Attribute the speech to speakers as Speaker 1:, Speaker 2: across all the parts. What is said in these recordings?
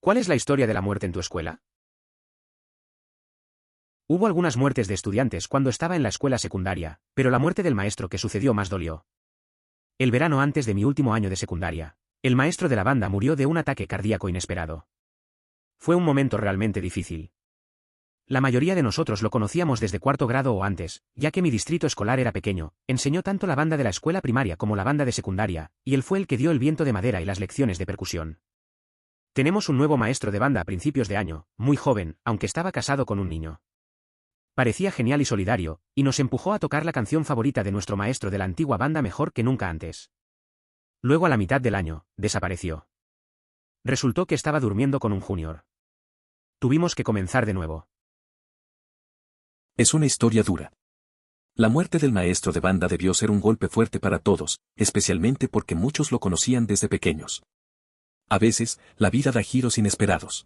Speaker 1: ¿Cuál es la historia de la muerte en tu escuela? Hubo algunas muertes de estudiantes cuando estaba en la escuela secundaria, pero la muerte del maestro que sucedió más dolió. El verano antes de mi último año de secundaria, el maestro de la banda murió de un ataque cardíaco inesperado. Fue un momento realmente difícil. La mayoría de nosotros lo conocíamos desde cuarto grado o antes, ya que mi distrito escolar era pequeño, enseñó tanto la banda de la escuela primaria como la banda de secundaria, y él fue el que dio el viento de madera y las lecciones de percusión. Tenemos un nuevo maestro de banda a principios de año, muy joven, aunque estaba casado con un niño. Parecía genial y solidario, y nos empujó a tocar la canción favorita de nuestro maestro de la antigua banda mejor que nunca antes. Luego a la mitad del año, desapareció. Resultó que estaba durmiendo con un junior. Tuvimos que comenzar de nuevo.
Speaker 2: Es una historia dura. La muerte del maestro de banda debió ser un golpe fuerte para todos, especialmente porque muchos lo conocían desde pequeños. A veces, la vida da giros inesperados.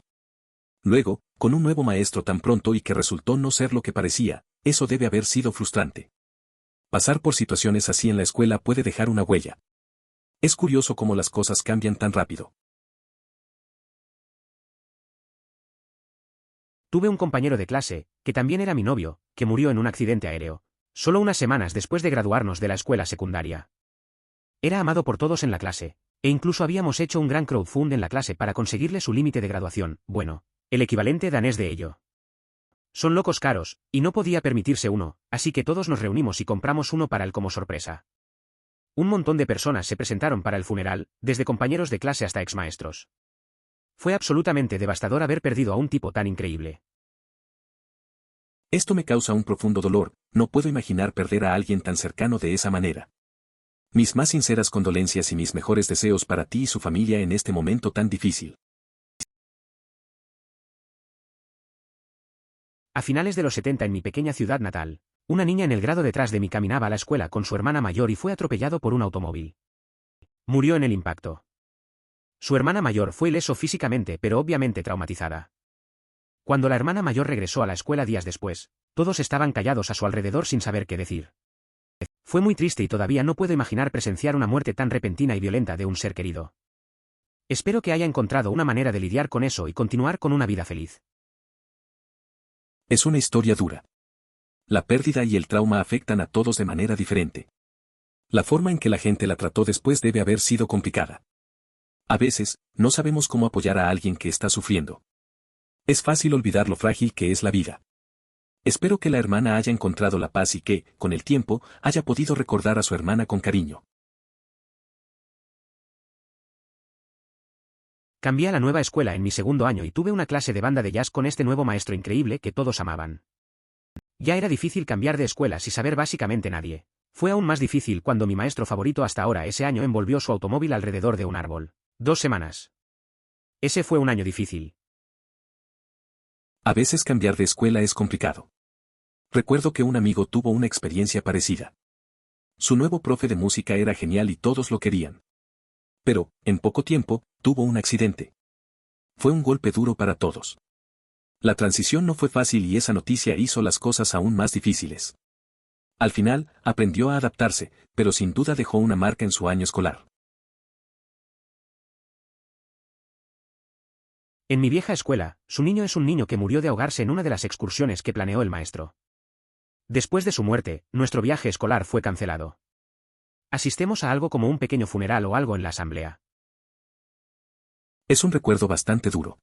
Speaker 2: Luego, con un nuevo maestro tan pronto y que resultó no ser lo que parecía, eso debe haber sido frustrante. Pasar por situaciones así en la escuela puede dejar una huella. Es curioso cómo las cosas cambian tan rápido.
Speaker 1: Tuve un compañero de clase, que también era mi novio, que murió en un accidente aéreo, solo unas semanas después de graduarnos de la escuela secundaria. Era amado por todos en la clase, e incluso habíamos hecho un gran crowdfund en la clase para conseguirle su límite de graduación, bueno, el equivalente danés de ello. Son locos caros, y no podía permitirse uno, así que todos nos reunimos y compramos uno para él como sorpresa. Un montón de personas se presentaron para el funeral, desde compañeros de clase hasta exmaestros. Fue absolutamente devastador haber perdido a un tipo tan increíble.
Speaker 2: Esto me causa un profundo dolor, no puedo imaginar perder a alguien tan cercano de esa manera. Mis más sinceras condolencias y mis mejores deseos para ti y su familia en este momento tan difícil.
Speaker 1: A finales de los 70 en mi pequeña ciudad natal, una niña en el grado detrás de mí caminaba a la escuela con su hermana mayor y fue atropellado por un automóvil. Murió en el impacto. Su hermana mayor fue ileso físicamente pero obviamente traumatizada. Cuando la hermana mayor regresó a la escuela días después, todos estaban callados a su alrededor sin saber qué decir. Fue muy triste y todavía no puedo imaginar presenciar una muerte tan repentina y violenta de un ser querido. Espero que haya encontrado una manera de lidiar con eso y continuar con una vida feliz.
Speaker 2: Es una historia dura. La pérdida y el trauma afectan a todos de manera diferente. La forma en que la gente la trató después debe haber sido complicada. A veces, no sabemos cómo apoyar a alguien que está sufriendo. Es fácil olvidar lo frágil que es la vida. Espero que la hermana haya encontrado la paz y que, con el tiempo, haya podido recordar a su hermana con cariño.
Speaker 1: Cambié a la nueva escuela en mi segundo año y tuve una clase de banda de jazz con este nuevo maestro increíble que todos amaban. Ya era difícil cambiar de escuelas y saber básicamente nadie. Fue aún más difícil cuando mi maestro favorito hasta ahora ese año envolvió su automóvil alrededor de un árbol. 2 semanas. Ese fue un año difícil.
Speaker 2: A veces cambiar de escuela es complicado. Recuerdo que un amigo tuvo una experiencia parecida. Su nuevo profe de música era genial y todos lo querían. Pero, en poco tiempo, tuvo un accidente. Fue un golpe duro para todos. La transición no fue fácil y esa noticia hizo las cosas aún más difíciles. Al final, aprendió a adaptarse, pero sin duda dejó una marca en su año escolar.
Speaker 1: En mi vieja escuela, su niño es un niño que murió de ahogarse en una de las excursiones que planeó el maestro. Después de su muerte, nuestro viaje escolar fue cancelado. Asistemos a algo como un pequeño funeral o algo en la asamblea.
Speaker 2: Es un recuerdo bastante duro.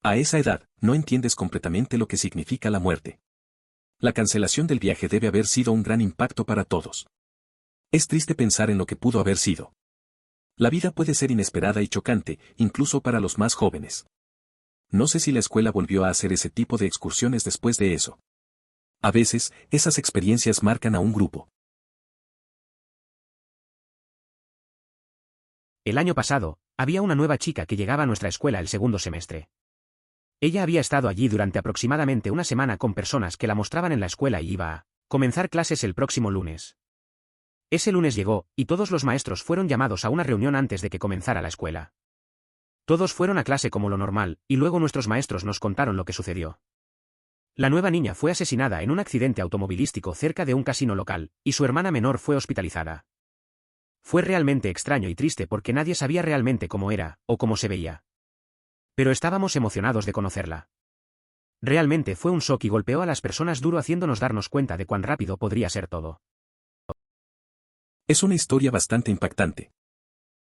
Speaker 2: A esa edad, no entiendes completamente lo que significa la muerte. La cancelación del viaje debe haber sido un gran impacto para todos. Es triste pensar en lo que pudo haber sido. La vida puede ser inesperada y chocante, incluso para los más jóvenes. No sé si la escuela volvió a hacer ese tipo de excursiones después de eso. A veces, esas experiencias marcan a un grupo.
Speaker 1: El año pasado, había una nueva chica que llegaba a nuestra escuela el segundo semestre. Ella había estado allí durante aproximadamente una semana con personas que la mostraban en la escuela y iba a comenzar clases el próximo lunes. Ese lunes llegó, y todos los maestros fueron llamados a una reunión antes de que comenzara la escuela. Todos fueron a clase como lo normal, y luego nuestros maestros nos contaron lo que sucedió. La nueva niña fue asesinada en un accidente automovilístico cerca de un casino local, y su hermana menor fue hospitalizada. Fue realmente extraño y triste porque nadie sabía realmente cómo era, o cómo se veía. Pero estábamos emocionados de conocerla. Realmente fue un shock y golpeó a las personas duro haciéndonos darnos cuenta de cuán rápido podría ser todo.
Speaker 2: Es una historia bastante impactante.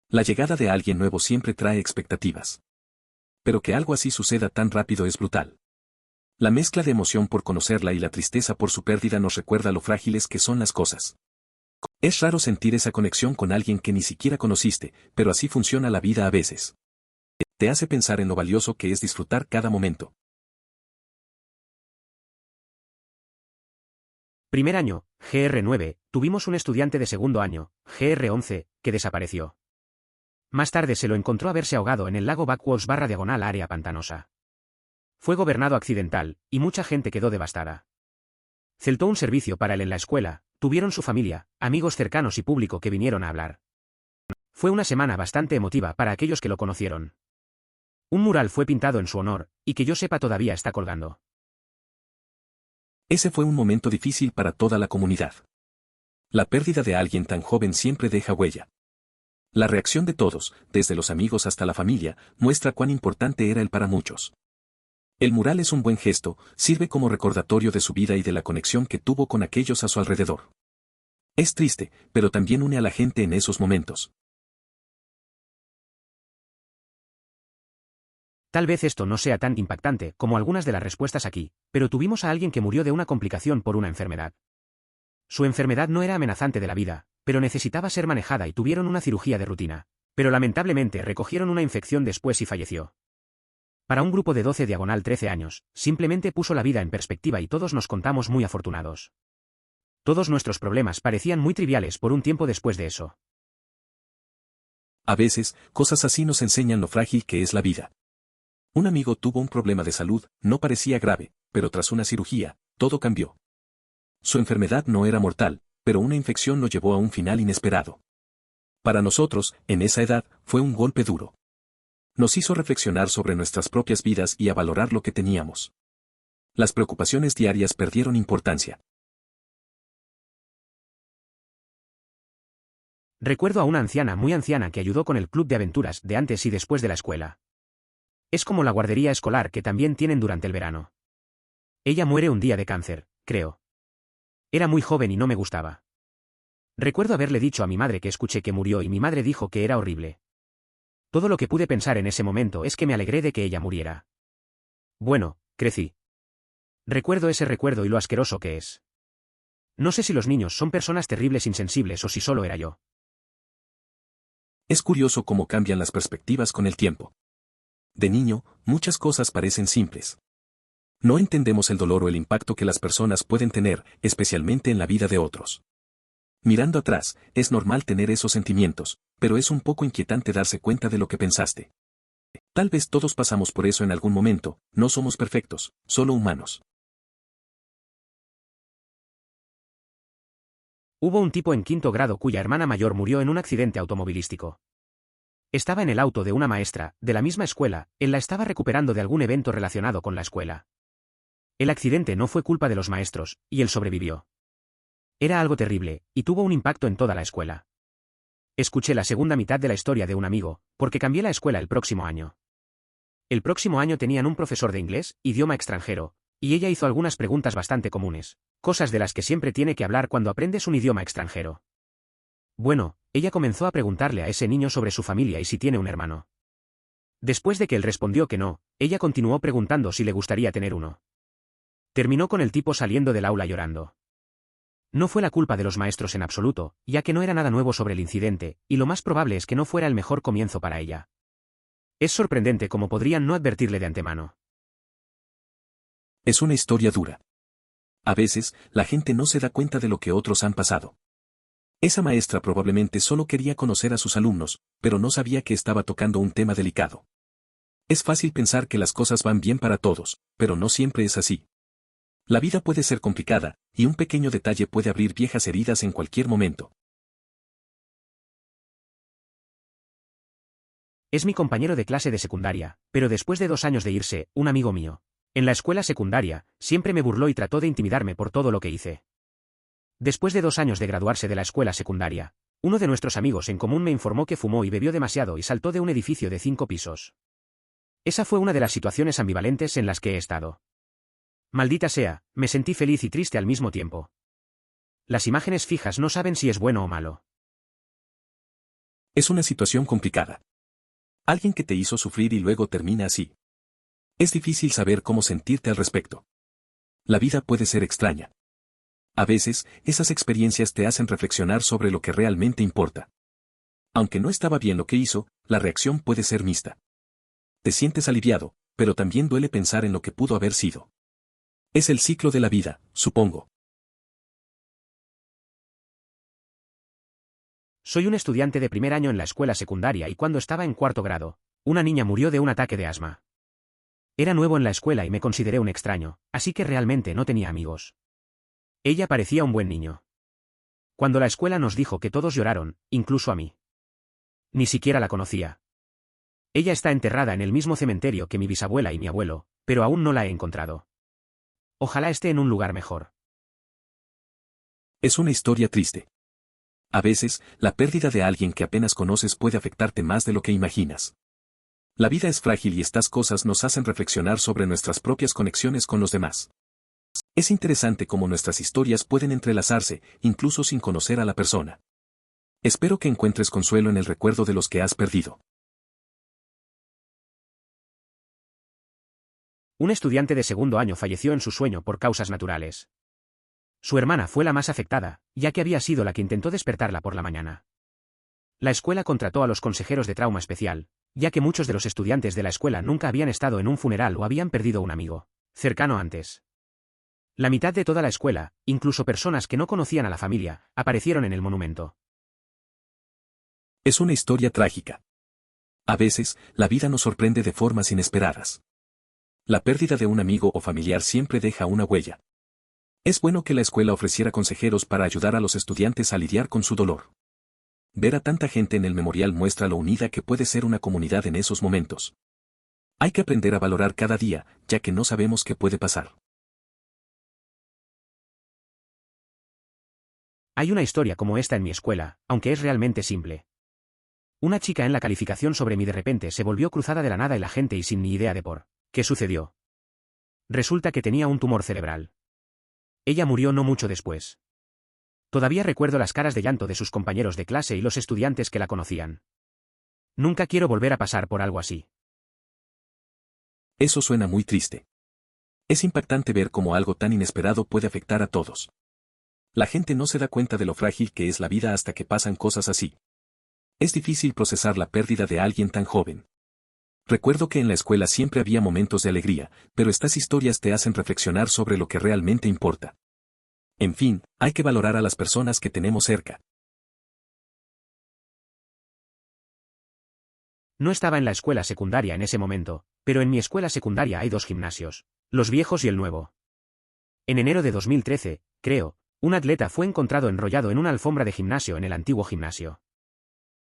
Speaker 2: La llegada de alguien nuevo siempre trae expectativas. Pero que algo así suceda tan rápido es brutal. La mezcla de emoción por conocerla y la tristeza por su pérdida nos recuerda lo frágiles que son las cosas. Es raro sentir esa conexión con alguien que ni siquiera conociste, pero así funciona la vida a veces. Te hace pensar en lo valioso que es disfrutar cada momento.
Speaker 1: Primer año, GR9, tuvimos un estudiante de segundo año, GR11, que desapareció. Más tarde se lo encontró haberse ahogado en el lago Backwoods /diagonal área pantanosa. Fue gobernado accidental, y mucha gente quedó devastada. Celtó un servicio para él en la escuela, tuvieron su familia, amigos cercanos y público que vinieron a hablar. Fue una semana bastante emotiva para aquellos que lo conocieron. Un mural fue pintado en su honor, y que yo sepa todavía está colgando.
Speaker 2: Ese fue un momento difícil para toda la comunidad. La pérdida de alguien tan joven siempre deja huella. La reacción de todos, desde los amigos hasta la familia, muestra cuán importante era él para muchos. El mural es un buen gesto, sirve como recordatorio de su vida y de la conexión que tuvo con aquellos a su alrededor. Es triste, pero también une a la gente en esos momentos.
Speaker 1: Tal vez esto no sea tan impactante como algunas de las respuestas aquí, pero tuvimos a alguien que murió de una complicación por una enfermedad. Su enfermedad no era amenazante de la vida, pero necesitaba ser manejada y tuvieron una cirugía de rutina. Pero lamentablemente recogieron una infección después y falleció. Para un grupo de 12/13 años, simplemente puso la vida en perspectiva y todos nos contamos muy afortunados. Todos nuestros problemas parecían muy triviales por un tiempo después de eso.
Speaker 2: A veces, cosas así nos enseñan lo frágil que es la vida. Un amigo tuvo un problema de salud, no parecía grave, pero tras una cirugía, todo cambió. Su enfermedad no era mortal, pero una infección lo llevó a un final inesperado. Para nosotros, en esa edad, fue un golpe duro. Nos hizo reflexionar sobre nuestras propias vidas y a valorar lo que teníamos. Las preocupaciones diarias perdieron importancia.
Speaker 1: Recuerdo a una anciana muy anciana que ayudó con el club de aventuras de antes y después de la escuela. Es como la guardería escolar que también tienen durante el verano. Ella muere un día de cáncer, creo. Era muy joven y no me gustaba. Recuerdo haberle dicho a mi madre que escuché que murió y mi madre dijo que era horrible. Todo lo que pude pensar en ese momento es que me alegré de que ella muriera. Bueno, crecí. Recuerdo ese recuerdo y lo asqueroso que es. No sé si los niños son personas terribles insensibles o si solo era yo.
Speaker 2: Es curioso cómo cambian las perspectivas con el tiempo. De niño, muchas cosas parecen simples. No entendemos el dolor o el impacto que las personas pueden tener, especialmente en la vida de otros. Mirando atrás, es normal tener esos sentimientos, pero es un poco inquietante darse cuenta de lo que pensaste. Tal vez todos pasamos por eso en algún momento, no somos perfectos, solo humanos.
Speaker 1: Hubo un tipo en quinto grado cuya hermana mayor murió en un accidente automovilístico. Estaba en el auto de una maestra, de la misma escuela, él la estaba recuperando de algún evento relacionado con la escuela. El accidente no fue culpa de los maestros, y él sobrevivió. Era algo terrible, y tuvo un impacto en toda la escuela. Escuché la segunda mitad de la historia de un amigo, porque cambié la escuela el próximo año. El próximo año tenían un profesor de inglés, idioma extranjero, y ella hizo algunas preguntas bastante comunes, cosas de las que siempre tiene que hablar cuando aprendes un idioma extranjero. Bueno, ella comenzó a preguntarle a ese niño sobre su familia y si tiene un hermano. Después de que él respondió que no, ella continuó preguntando si le gustaría tener uno. Terminó con el tipo saliendo del aula llorando. No fue la culpa de los maestros en absoluto, ya que no era nada nuevo sobre el incidente, y lo más probable es que no fuera el mejor comienzo para ella. Es sorprendente cómo podrían no advertirle de antemano.
Speaker 2: Es una historia dura. A veces, la gente no se da cuenta de lo que otros han pasado. Esa maestra probablemente solo quería conocer a sus alumnos, pero no sabía que estaba tocando un tema delicado. Es fácil pensar que las cosas van bien para todos, pero no siempre es así. La vida puede ser complicada, y un pequeño detalle puede abrir viejas heridas en cualquier momento.
Speaker 1: Es mi compañero de clase de secundaria, pero después de 2 años de irse, un amigo mío. En la escuela secundaria, siempre me burló y trató de intimidarme por todo lo que hice. Después de 2 años de graduarse de la escuela secundaria, uno de nuestros amigos en común me informó que fumó y bebió demasiado y saltó de un edificio de 5 pisos. Esa fue una de las situaciones ambivalentes en las que he estado. Maldita sea, me sentí feliz y triste al mismo tiempo. Las imágenes fijas no saben si es bueno o malo.
Speaker 2: Es una situación complicada. Alguien que te hizo sufrir y luego termina así. Es difícil saber cómo sentirte al respecto. La vida puede ser extraña. A veces, esas experiencias te hacen reflexionar sobre lo que realmente importa. Aunque no estaba bien lo que hizo, la reacción puede ser mixta. Te sientes aliviado, pero también duele pensar en lo que pudo haber sido. Es el ciclo de la vida, supongo.
Speaker 1: Soy un estudiante de primer año en la escuela secundaria y cuando estaba en cuarto grado, una niña murió de un ataque de asma. Era nuevo en la escuela y me consideré un extraño, así que realmente no tenía amigos. Ella parecía un buen niño. Cuando la escuela nos dijo que todos lloraron, incluso a mí. Ni siquiera la conocía. Ella está enterrada en el mismo cementerio que mi bisabuela y mi abuelo, pero aún no la he encontrado. Ojalá esté en un lugar mejor.
Speaker 2: Es una historia triste. A veces, la pérdida de alguien que apenas conoces puede afectarte más de lo que imaginas. La vida es frágil y estas cosas nos hacen reflexionar sobre nuestras propias conexiones con los demás. Es interesante cómo nuestras historias pueden entrelazarse, incluso sin conocer a la persona. Espero que encuentres consuelo en el recuerdo de los que has perdido.
Speaker 1: Un estudiante de segundo año falleció en su sueño por causas naturales. Su hermana fue la más afectada, ya que había sido la que intentó despertarla por la mañana. La escuela contrató a los consejeros de trauma especial, ya que muchos de los estudiantes de la escuela nunca habían estado en un funeral o habían perdido un amigo cercano antes. La mitad de toda la escuela, incluso personas que no conocían a la familia, aparecieron en el monumento.
Speaker 2: Es una historia trágica. A veces, la vida nos sorprende de formas inesperadas. La pérdida de un amigo o familiar siempre deja una huella. Es bueno que la escuela ofreciera consejeros para ayudar a los estudiantes a lidiar con su dolor. Ver a tanta gente en el memorial muestra lo unida que puede ser una comunidad en esos momentos. Hay que aprender a valorar cada día, ya que no sabemos qué puede pasar.
Speaker 1: Hay una historia como esta en mi escuela, aunque es realmente simple. Una chica en la calificación sobre mí de repente se volvió cruzada de la nada y la gente y sin ni idea de por qué sucedió. Resulta que tenía un tumor cerebral. Ella murió no mucho después. Todavía recuerdo las caras de llanto de sus compañeros de clase y los estudiantes que la conocían. Nunca quiero volver a pasar por algo así.
Speaker 2: Eso suena muy triste. Es impactante ver cómo algo tan inesperado puede afectar a todos. La gente no se da cuenta de lo frágil que es la vida hasta que pasan cosas así. Es difícil procesar la pérdida de alguien tan joven. Recuerdo que en la escuela siempre había momentos de alegría, pero estas historias te hacen reflexionar sobre lo que realmente importa. En fin, hay que valorar a las personas que tenemos cerca.
Speaker 1: No estaba en la escuela secundaria en ese momento, pero en mi escuela secundaria hay dos gimnasios, los viejos y el nuevo. En enero de 2013, creo, un atleta fue encontrado enrollado en una alfombra de gimnasio en el antiguo gimnasio.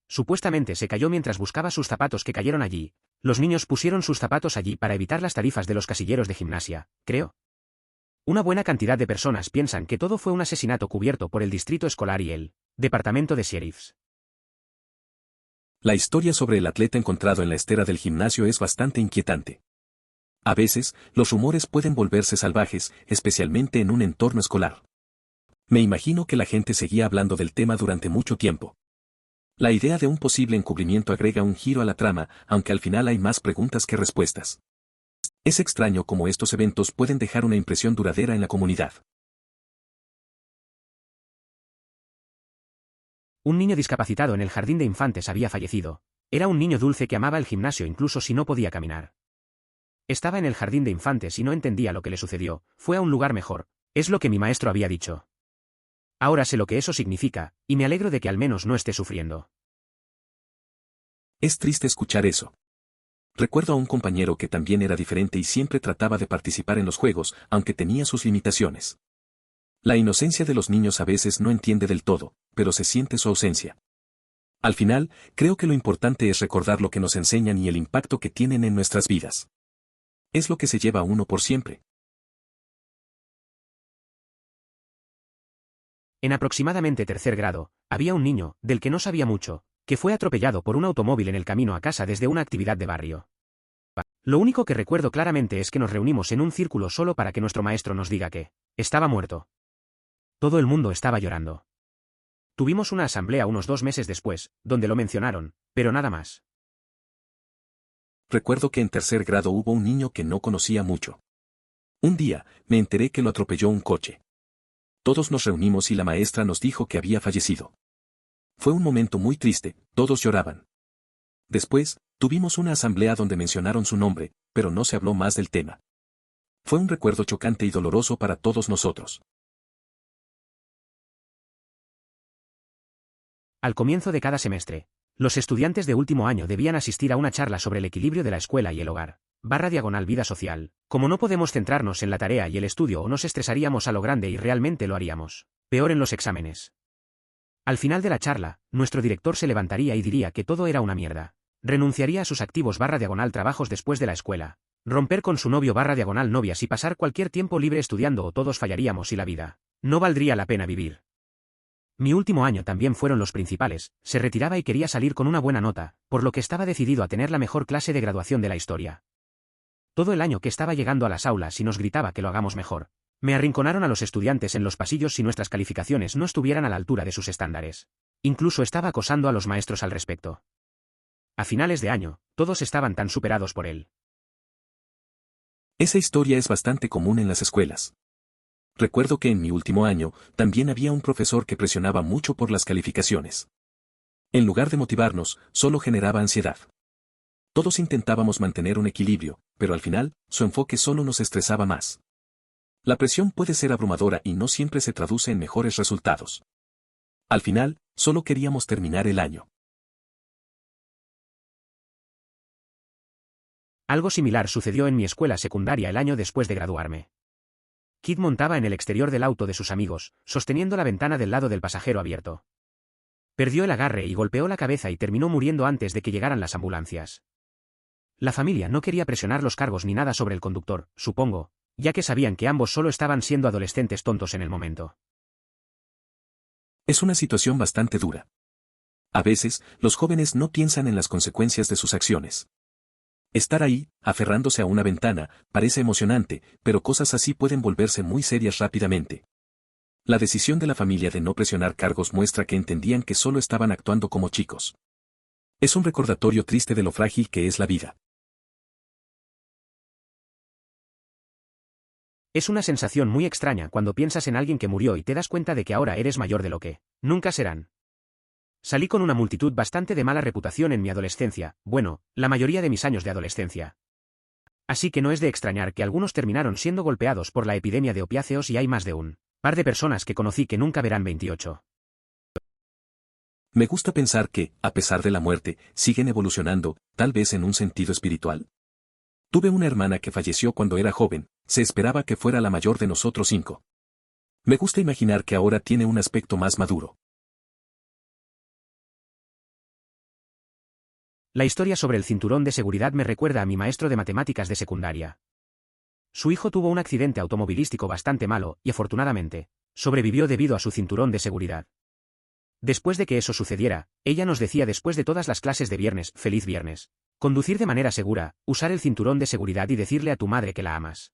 Speaker 1: Supuestamente se cayó mientras buscaba sus zapatos que cayeron allí. Los niños pusieron sus zapatos allí para evitar las tarifas de los casilleros de gimnasia, creo. Una buena cantidad de personas piensan que todo fue un asesinato cubierto por el distrito escolar y el departamento de sheriffs.
Speaker 2: La historia sobre el atleta encontrado en la estera del gimnasio es bastante inquietante. A veces, los rumores pueden volverse salvajes, especialmente en un entorno escolar. Me imagino que la gente seguía hablando del tema durante mucho tiempo. La idea de un posible encubrimiento agrega un giro a la trama, aunque al final hay más preguntas que respuestas. Es extraño cómo estos eventos pueden dejar una impresión duradera en la comunidad.
Speaker 1: Un niño discapacitado en el jardín de infantes había fallecido. Era un niño dulce que amaba el gimnasio incluso si no podía caminar. Estaba en el jardín de infantes y no entendía lo que le sucedió. Fue a un lugar mejor. Es lo que mi maestro había dicho. Ahora sé lo que eso significa, y me alegro de que al menos no esté sufriendo.
Speaker 2: Es triste escuchar eso. Recuerdo a un compañero que también era diferente y siempre trataba de participar en los juegos, aunque tenía sus limitaciones. La inocencia de los niños a veces no entiende del todo, pero se siente su ausencia. Al final, creo que lo importante es recordar lo que nos enseñan y el impacto que tienen en nuestras vidas. Es lo que se lleva a uno por siempre.
Speaker 1: En aproximadamente tercer grado, había un niño, del que no sabía mucho, que fue atropellado por un automóvil en el camino a casa desde una actividad de barrio. Lo único que recuerdo claramente es que nos reunimos en un círculo solo para que nuestro maestro nos diga que estaba muerto. Todo el mundo estaba llorando. Tuvimos una asamblea unos 2 meses después, donde lo mencionaron, pero nada más.
Speaker 2: Recuerdo que en tercer grado hubo un niño que no conocía mucho. Un día, me enteré que lo atropelló un coche. Todos nos reunimos y la maestra nos dijo que había fallecido. Fue un momento muy triste, todos lloraban. Después, tuvimos una asamblea donde mencionaron su nombre, pero no se habló más del tema. Fue un recuerdo chocante y doloroso para todos nosotros.
Speaker 1: Al comienzo de cada semestre, los estudiantes de último año debían asistir a una charla sobre el equilibrio de la escuela y el hogar. /vida social. Como no podemos centrarnos en la tarea y el estudio o nos estresaríamos a lo grande y realmente lo haríamos peor en los exámenes. Al final de la charla, nuestro director se levantaría y diría que todo era una mierda. Renunciaría a sus activos /trabajos después de la escuela. Romper con su novio /novias y pasar cualquier tiempo libre estudiando o todos fallaríamos y la vida no valdría la pena vivir. Mi último año también fueron los principales, se retiraba y quería salir con una buena nota, por lo que estaba decidido a tener la mejor clase de graduación de la historia. Todo el año que estaba llegando a las aulas y nos gritaba que lo hagamos mejor. Me arrinconaron a los estudiantes en los pasillos si nuestras calificaciones no estuvieran a la altura de sus estándares. Incluso estaba acosando a los maestros al respecto. A finales de año, todos estaban tan superados por él.
Speaker 2: Esa historia es bastante común en las escuelas. Recuerdo que en mi último año, también había un profesor que presionaba mucho por las calificaciones. En lugar de motivarnos, solo generaba ansiedad. Todos intentábamos mantener un equilibrio, pero al final, su enfoque solo nos estresaba más. La presión puede ser abrumadora y no siempre se traduce en mejores resultados. Al final, solo queríamos terminar el año.
Speaker 1: Algo similar sucedió en mi escuela secundaria el año después de graduarme. Kid montaba en el exterior del auto de sus amigos, sosteniendo la ventana del lado del pasajero abierto. Perdió el agarre y golpeó la cabeza y terminó muriendo antes de que llegaran las ambulancias. La familia no quería presionar los cargos ni nada sobre el conductor, supongo, ya que sabían que ambos solo estaban siendo adolescentes tontos en el momento.
Speaker 2: Es una situación bastante dura. A veces, los jóvenes no piensan en las consecuencias de sus acciones. Estar ahí, aferrándose a una ventana, parece emocionante, pero cosas así pueden volverse muy serias rápidamente. La decisión de la familia de no presionar cargos muestra que entendían que solo estaban actuando como chicos. Es un recordatorio triste de lo frágil que es la vida.
Speaker 1: Es una sensación muy extraña cuando piensas en alguien que murió y te das cuenta de que ahora eres mayor de lo que nunca serán. Salí con una multitud bastante de mala reputación en mi adolescencia, bueno, la mayoría de mis años de adolescencia. Así que no es de extrañar que algunos terminaron siendo golpeados por la epidemia de opiáceos y hay más de un par de personas que conocí que nunca verán 28.
Speaker 2: Me gusta pensar que, a pesar de la muerte, siguen evolucionando, tal vez en un sentido espiritual. Tuve una hermana que falleció cuando era joven, se esperaba que fuera la mayor de nosotros 5. Me gusta imaginar que ahora tiene un aspecto más maduro.
Speaker 1: La historia sobre el cinturón de seguridad me recuerda a mi maestro de matemáticas de secundaria. Su hijo tuvo un accidente automovilístico bastante malo, y afortunadamente, sobrevivió debido a su cinturón de seguridad. Después de que eso sucediera, ella nos decía después de todas las clases de viernes, feliz viernes. Conducir de manera segura, usar el cinturón de seguridad y decirle a tu madre que la amas.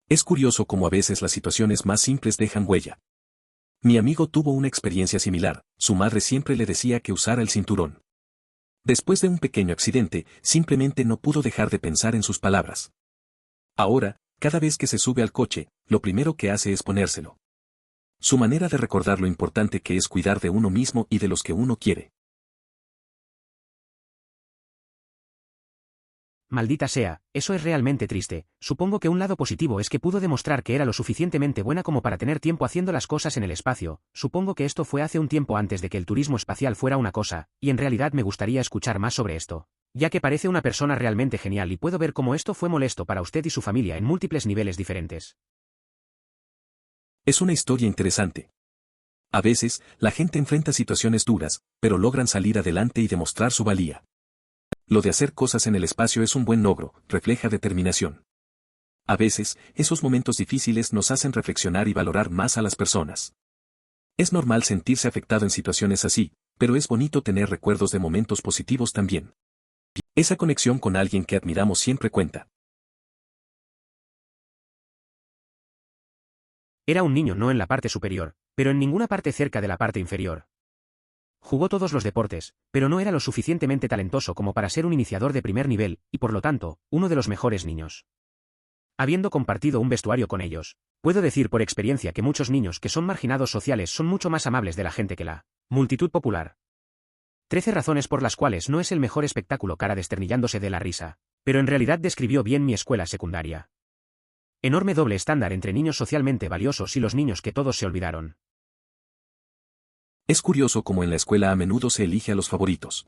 Speaker 2: Es curioso cómo a veces las situaciones más simples dejan huella. Mi amigo tuvo una experiencia similar, su madre siempre le decía que usara el cinturón. Después de un pequeño accidente, simplemente no pudo dejar de pensar en sus palabras. Ahora, cada vez que se sube al coche, lo primero que hace es ponérselo. Su manera de recordar lo importante que es cuidar de uno mismo y de los que uno quiere.
Speaker 1: Maldita sea, eso es realmente triste. Supongo que un lado positivo es que pudo demostrar que era lo suficientemente buena como para tener tiempo haciendo las cosas en el espacio. Supongo que esto fue hace un tiempo antes de que el turismo espacial fuera una cosa, y en realidad me gustaría escuchar más sobre esto, ya que parece una persona realmente genial y puedo ver cómo esto fue molesto para usted y su familia en múltiples niveles diferentes.
Speaker 2: Es una historia interesante. A veces, la gente enfrenta situaciones duras, pero logran salir adelante y demostrar su valía. Lo de hacer cosas en el espacio es un buen logro, refleja determinación. A veces, esos momentos difíciles nos hacen reflexionar y valorar más a las personas. Es normal sentirse afectado en situaciones así, pero es bonito tener recuerdos de momentos positivos también. Esa conexión con alguien que admiramos siempre cuenta.
Speaker 1: Era un niño no en la parte superior, pero en ninguna parte cerca de la parte inferior. Jugó todos los deportes, pero no era lo suficientemente talentoso como para ser un iniciador de primer nivel, y por lo tanto, uno de los mejores niños. Habiendo compartido un vestuario con ellos, puedo decir por experiencia que muchos niños que son marginados sociales son mucho más amables de la gente que la multitud popular. 13 razones por las cuales no es el mejor espectáculo cara desternillándose de la risa, pero en realidad describió bien mi escuela secundaria. Enorme doble estándar entre niños socialmente valiosos y los niños que todos se olvidaron.
Speaker 2: Es curioso cómo en la escuela a menudo se elige a los favoritos.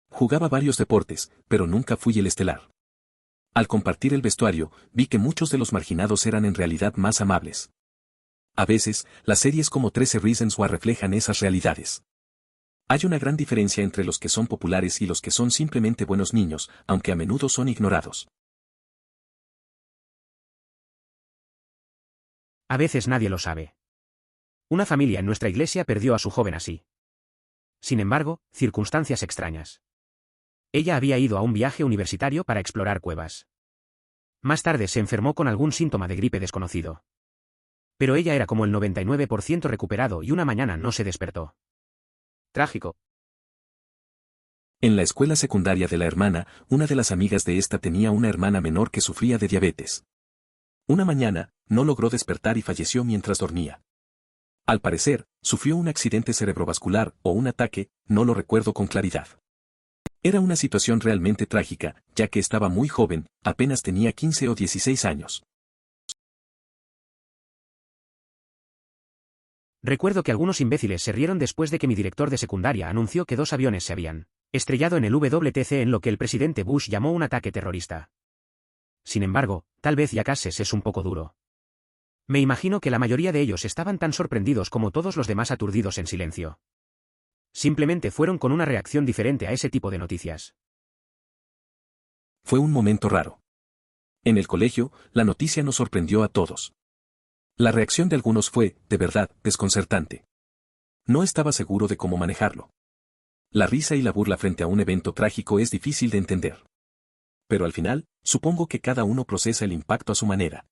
Speaker 2: Jugaba varios deportes, pero nunca fui el estelar. Al compartir el vestuario, vi que muchos de los marginados eran en realidad más amables. A veces, las series como 13 Reasons Why reflejan esas realidades. Hay una gran diferencia entre los que son populares y los que son simplemente buenos niños, aunque a menudo son ignorados.
Speaker 1: A veces nadie lo sabe. Una familia en nuestra iglesia perdió a su joven así. Sin embargo, circunstancias extrañas. Ella había ido a un viaje universitario para explorar cuevas. Más tarde se enfermó con algún síntoma de gripe desconocido. Pero ella era como el 99% recuperado y una mañana no se despertó. Trágico.
Speaker 2: En la escuela secundaria de la hermana, una de las amigas de esta tenía una hermana menor que sufría de diabetes. Una mañana, no logró despertar y falleció mientras dormía. Al parecer, sufrió un accidente cerebrovascular o un ataque, no lo recuerdo con claridad. Era una situación realmente trágica, ya que estaba muy joven, apenas tenía 15 o 16 años.
Speaker 1: Recuerdo que algunos imbéciles se rieron después de que mi director de secundaria anunció que 2 aviones se habían estrellado en el WTC en lo que el presidente Bush llamó un ataque terrorista. Sin embargo, tal vez Yacases es un poco duro. Me imagino que la mayoría de ellos estaban tan sorprendidos como todos los demás aturdidos en silencio. Simplemente fueron con una reacción diferente a ese tipo de noticias.
Speaker 2: Fue un momento raro. En el colegio, la noticia nos sorprendió a todos. La reacción de algunos fue, de verdad, desconcertante. No estaba seguro de cómo manejarlo. La risa y la burla frente a un evento trágico es difícil de entender. Pero al final, supongo que cada uno procesa el impacto a su manera.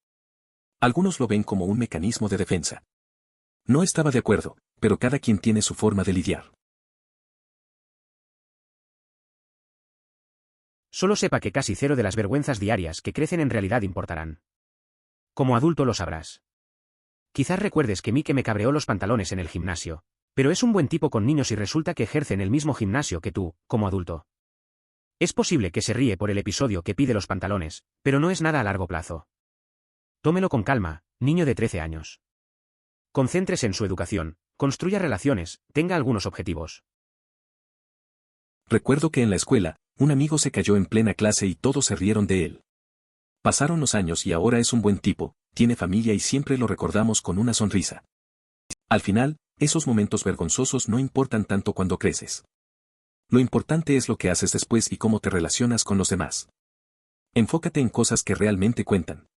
Speaker 2: Algunos lo ven como un mecanismo de defensa. No estaba de acuerdo, pero cada quien tiene su forma de lidiar.
Speaker 1: Solo sepa que casi cero de las vergüenzas diarias que crecen en realidad importarán. Como adulto lo sabrás. Quizás recuerdes que Mike me cabreó los pantalones en el gimnasio, pero es un buen tipo con niños y resulta que ejerce en el mismo gimnasio que tú, como adulto. Es posible que se ríe por el episodio que pide los pantalones, pero no es nada a largo plazo. Tómelo con calma, niño de 13 años. Concéntrese en su educación, construya relaciones, tenga algunos objetivos.
Speaker 2: Recuerdo que en la escuela, un amigo se cayó en plena clase y todos se rieron de él. Pasaron los años y ahora es un buen tipo, tiene familia y siempre lo recordamos con una sonrisa. Al final, esos momentos vergonzosos no importan tanto cuando creces. Lo importante es lo que haces después y cómo te relacionas con los demás. Enfócate en cosas que realmente cuentan.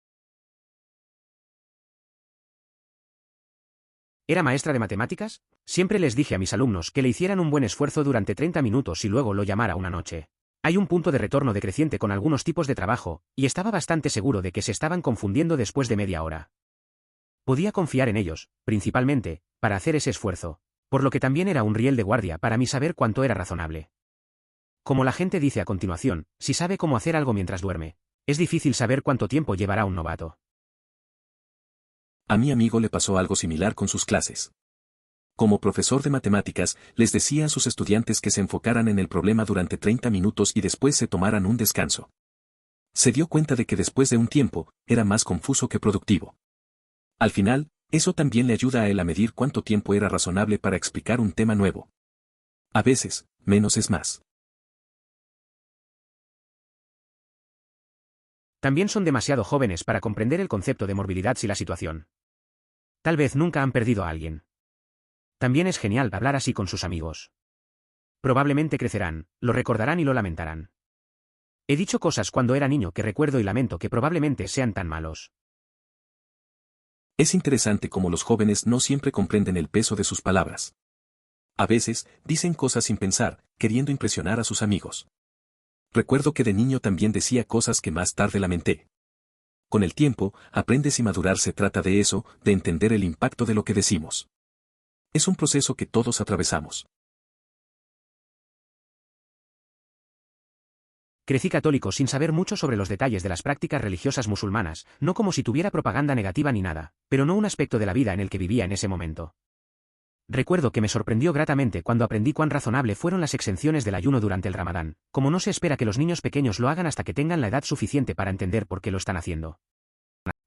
Speaker 1: ¿Era maestra de matemáticas? Siempre les dije a mis alumnos que le hicieran un buen esfuerzo durante 30 minutos y luego lo llamara una noche. Hay un punto de retorno decreciente con algunos tipos de trabajo, y estaba bastante seguro de que se estaban confundiendo después de media hora. Podía confiar en ellos, principalmente, para hacer ese esfuerzo, por lo que también era un riel de guardia para mí saber cuánto era razonable. Como la gente dice a continuación, si sabe cómo hacer algo mientras duerme, es difícil saber cuánto tiempo llevará un novato.
Speaker 2: A mi amigo le pasó algo similar con sus clases. Como profesor de matemáticas, les decía a sus estudiantes que se enfocaran en el problema durante 30 minutos y después se tomaran un descanso. Se dio cuenta de que después de un tiempo, era más confuso que productivo. Al final, eso también le ayuda a él a medir cuánto tiempo era razonable para explicar un tema nuevo. A veces, menos es más.
Speaker 1: También son demasiado jóvenes para comprender el concepto de morbilidad si la situación. Tal vez nunca han perdido a alguien. También es genial hablar así con sus amigos. Probablemente crecerán, lo recordarán y lo lamentarán. He dicho cosas cuando era niño que recuerdo y lamento que probablemente sean tan malos.
Speaker 2: Es interesante cómo los jóvenes no siempre comprenden el peso de sus palabras. A veces, dicen cosas sin pensar, queriendo impresionar a sus amigos. Recuerdo que de niño también decía cosas que más tarde lamenté. Con el tiempo, aprendes y madurar se trata de eso, de entender el impacto de lo que decimos. Es un proceso que todos atravesamos.
Speaker 1: Crecí católico sin saber mucho sobre los detalles de las prácticas religiosas musulmanas, no como si tuviera propaganda negativa ni nada, pero no un aspecto de la vida en el que vivía en ese momento. Recuerdo que me sorprendió gratamente cuando aprendí cuán razonable fueron las exenciones del ayuno durante el Ramadán, como no se espera que los niños pequeños lo hagan hasta que tengan la edad suficiente para entender por qué lo están haciendo.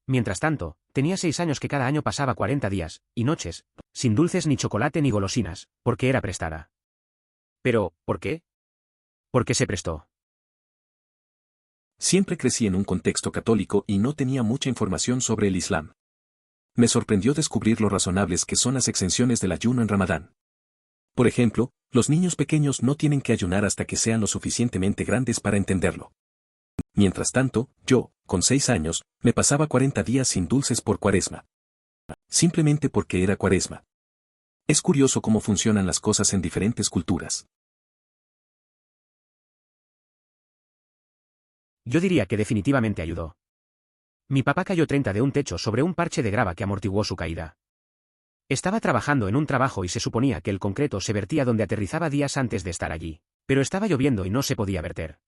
Speaker 1: Mientras tanto, tenía 6 años que cada año pasaba 40 días, y noches, sin dulces ni chocolate ni golosinas, porque era prestada. Pero, ¿por qué? Porque se prestó.
Speaker 2: Siempre crecí en un contexto católico y no tenía mucha información sobre el Islam. Me sorprendió descubrir lo razonables que son las exenciones del ayuno en Ramadán. Por ejemplo, los niños pequeños no tienen que ayunar hasta que sean lo suficientemente grandes para entenderlo. Mientras tanto, yo, con 6 años, me pasaba 40 días sin dulces por Cuaresma. Simplemente porque era Cuaresma. Es curioso cómo funcionan las cosas en diferentes culturas.
Speaker 1: Yo diría que definitivamente ayudó. Mi papá cayó 30 de un techo sobre un parche de grava que amortiguó su caída. Estaba trabajando en un trabajo y se suponía que el concreto se vertía donde aterrizaba días antes de estar allí, pero estaba lloviendo y no se podía verter.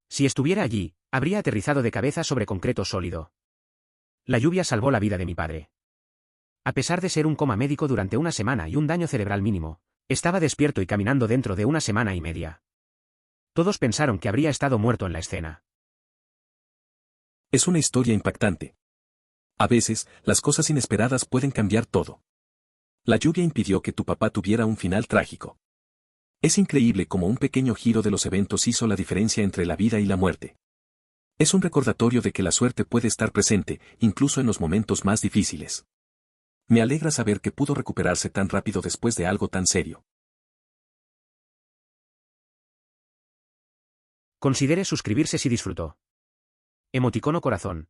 Speaker 1: Si estuviera allí, habría aterrizado de cabeza sobre concreto sólido. La lluvia salvó la vida de mi padre. A pesar de ser un coma médico durante una semana y un daño cerebral mínimo, estaba despierto y caminando dentro de una semana y media. Todos pensaron que habría estado muerto en la escena.
Speaker 2: Es una historia impactante. A veces, las cosas inesperadas pueden cambiar todo. La lluvia impidió que tu papá tuviera un final trágico. Es increíble cómo un pequeño giro de los eventos hizo la diferencia entre la vida y la muerte. Es un recordatorio de que la suerte puede estar presente, incluso en los momentos más difíciles. Me alegra saber que pudo recuperarse tan rápido después de algo tan serio.
Speaker 1: Considere suscribirse si disfrutó. Emoticono corazón.